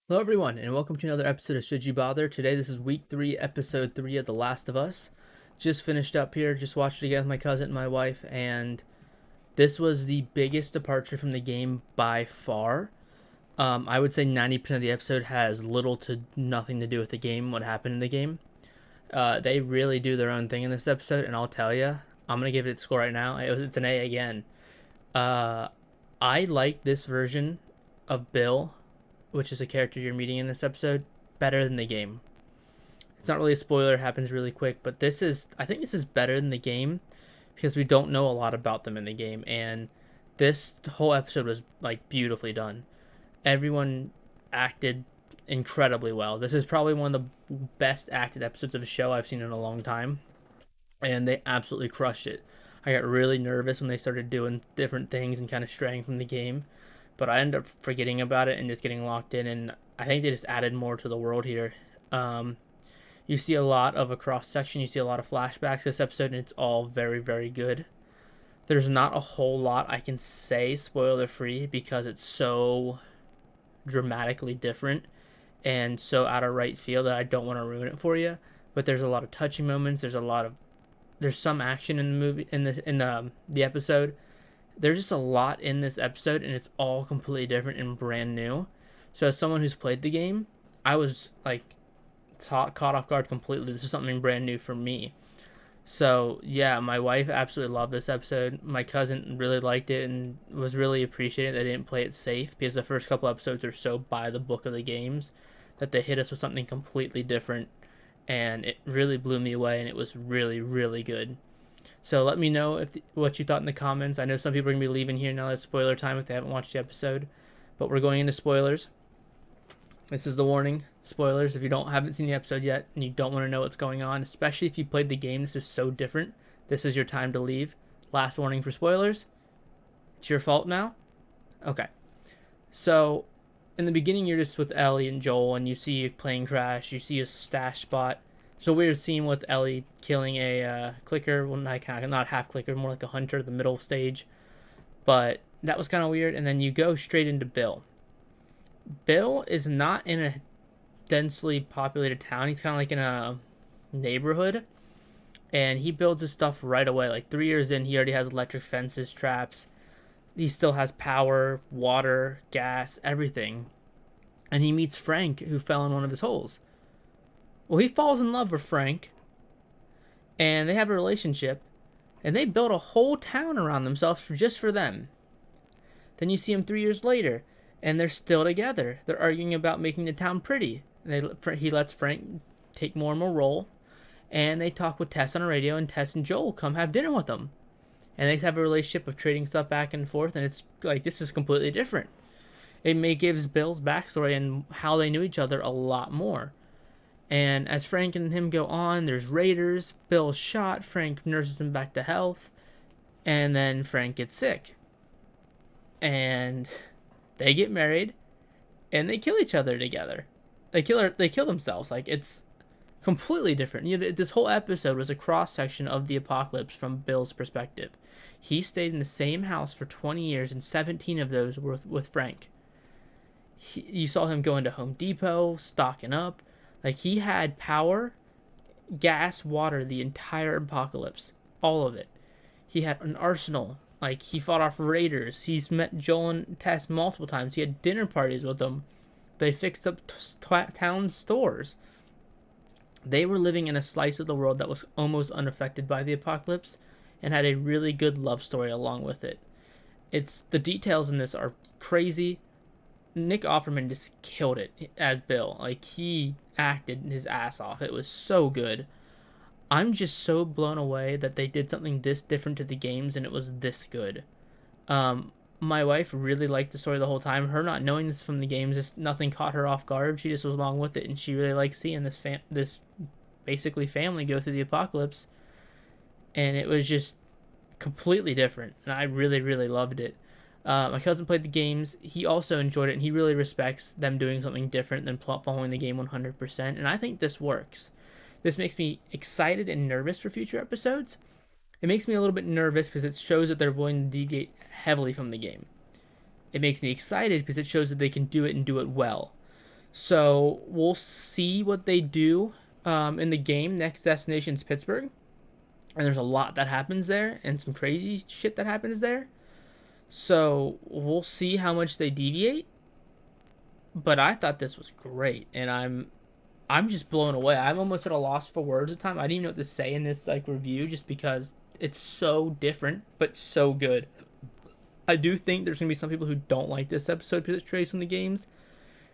Hello everyone, and welcome to another episode of Should You Bother. Today this is week 3, episode 3 of The Last of Us. Just finished up here, just watched it again with my cousin and my wife, and this was the biggest departure from the game by far. I would say 90% of the episode has little to nothing to do with the game, what happened in the game. They really do their own thing in this episode, and I'll tell you, I'm going to give it a score right now. It's an A again. Uh, I like this version of Bill, which is a character you're meeting in this episode, better than the game. It's not really a spoiler, it happens really quick, but I think this is better than the game because we don't know a lot about them in the game, and this whole episode was like beautifully done. Everyone acted incredibly well. This is probably one of the best acted episodes of a show I've seen in a long time, and they absolutely crushed it. I got really nervous when they started doing different things and kind of straying from the game, but I ended up forgetting about it and just getting locked in. And I think they just added more to the world here. You see a lot of a cross section. You see a lot of flashbacks this episode, and it's all very, very good. There's not a whole lot I can say spoiler free because it's so dramatically different and so out of right field that I don't want to ruin it for you. But there's a lot of touching moments. There's some action in the movie in the episode. There's just a lot in this episode, and it's all completely different and brand new. So as someone who's played the game, I was like caught off guard completely. This is something brand new for me. So yeah, my wife absolutely loved this episode. My cousin really liked it and was really appreciating that they didn't play it safe, because the first couple episodes are so by the book of the games that they hit us with something completely different, and it really blew me away, and it was really, really good. So let me know what you thought in the comments. I know some people are going to be leaving here now. It's spoiler time if they haven't watched the episode. But we're going into spoilers. This is the warning. Spoilers. If you haven't seen the episode yet and you don't want to know what's going on, especially if you played the game, this is so different. This is your time to leave. Last warning for spoilers. It's your fault now. Okay. So in the beginning, you're just with Ellie and Joel, and you see a plane crash. You see a stash spot. There's a weird scene with Ellie killing a clicker. Well, not half clicker, more like a hunter, the middle stage. But that was kind of weird. And then you go straight into Bill. Bill is not in a densely populated town. He's kind of like in a neighborhood. And he builds his stuff right away. Like 3 years in, he already has electric fences, traps. He still has power, water, gas, everything. And he meets Frank, who fell in one of his holes. Well, he falls in love with Frank, and they have a relationship, and they build a whole town around themselves just for them. Then you see him 3 years later, and they're still together. They're arguing about making the town pretty. And he lets Frank take more and more role, and they talk with Tess on the radio, and Tess and Joel come have dinner with them. And they have a relationship of trading stuff back and forth, and it's like, this is completely different. It gives Bill's backstory and how they knew each other a lot more. And as Frank and him go on, there's raiders. Bill's shot. Frank nurses him back to health. And then Frank gets sick. And they get married. And they kill each other together. They kill themselves. Like, it's completely different. This whole episode was a cross-section of the apocalypse from Bill's perspective. He stayed in the same house for 20 years, and 17 of those were with Frank. You saw him go into Home Depot, stocking up. Like, he had power, gas, water, the entire apocalypse. All of it. He had an arsenal. Like, he fought off raiders. He's met Joel and Tess multiple times. He had dinner parties with them. They fixed up town stores. They were living in a slice of the world that was almost unaffected by the apocalypse and had a really good love story along with it. The details in this are crazy. Nick Offerman just killed it as Bill. Like, he acted his ass off. It was so good. I'm just so blown away that they did something this different to the games and it was this good. My wife really liked the story the whole time. Her not knowing this from the games, just nothing caught her off guard. She just was along with it, and she really liked seeing this basically family go through the apocalypse. And it was just completely different, and I really, really loved it. My cousin played the games. He also enjoyed it, and he really respects them doing something different than following the game 100%, and I think this works. This makes me excited and nervous for future episodes. It makes me a little bit nervous because it shows that they're willing to deviate heavily from the game. It makes me excited because it shows that they can do it and do it well. So we'll see what they do in the game. Next destination's Pittsburgh, and there's a lot that happens there, and some crazy shit that happens there. So we'll see how much they deviate. But I thought this was great, and I'm just blown away. I'm almost at a loss for words at the time. I didn't even know what to say in this like review, just because it's so different but so good. I do think there's gonna be some people who don't like this episode because it's tracing the games.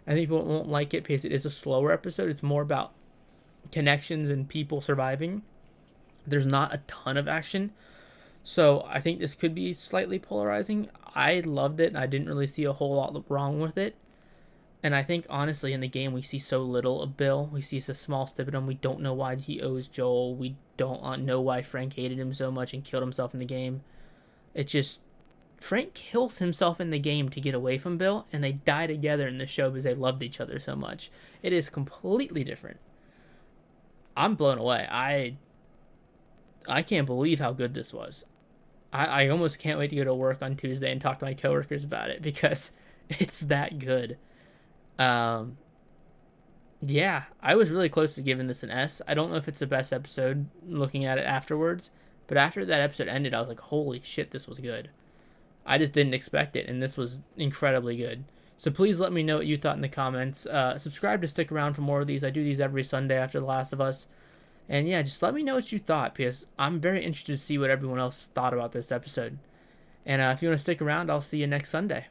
I think people won't like it because it is a slower episode. It's more about connections and people surviving. There's not a ton of action, so I think this could be slightly polarizing. I loved it, and I didn't really see a whole lot wrong with it. And I think honestly, in the game, we see so little of Bill. We see a small snippet of him. We don't know why he owes Joel. We don't know why Frank hated him so much and killed himself in the game. It just Frank kills himself in the game to get away from Bill, and they die together in the show because they loved each other so much. It is completely different. I'm blown away. I can't believe how good this was. I almost can't wait to go to work on Tuesday and talk to my coworkers about it because it's that good. Um, yeah, I was really close to giving this an S. I don't know if it's the best episode looking at it afterwards, but after that episode ended, I was like, holy shit, this was good. I just didn't expect it, and this was incredibly good. So please let me know what you thought in the comments. Subscribe to stick around for more of these. I do these every Sunday after The Last of Us. And yeah, just let me know what you thought, because I'm very interested to see what everyone else thought about this episode. And if you want to stick around, I'll see you next Sunday.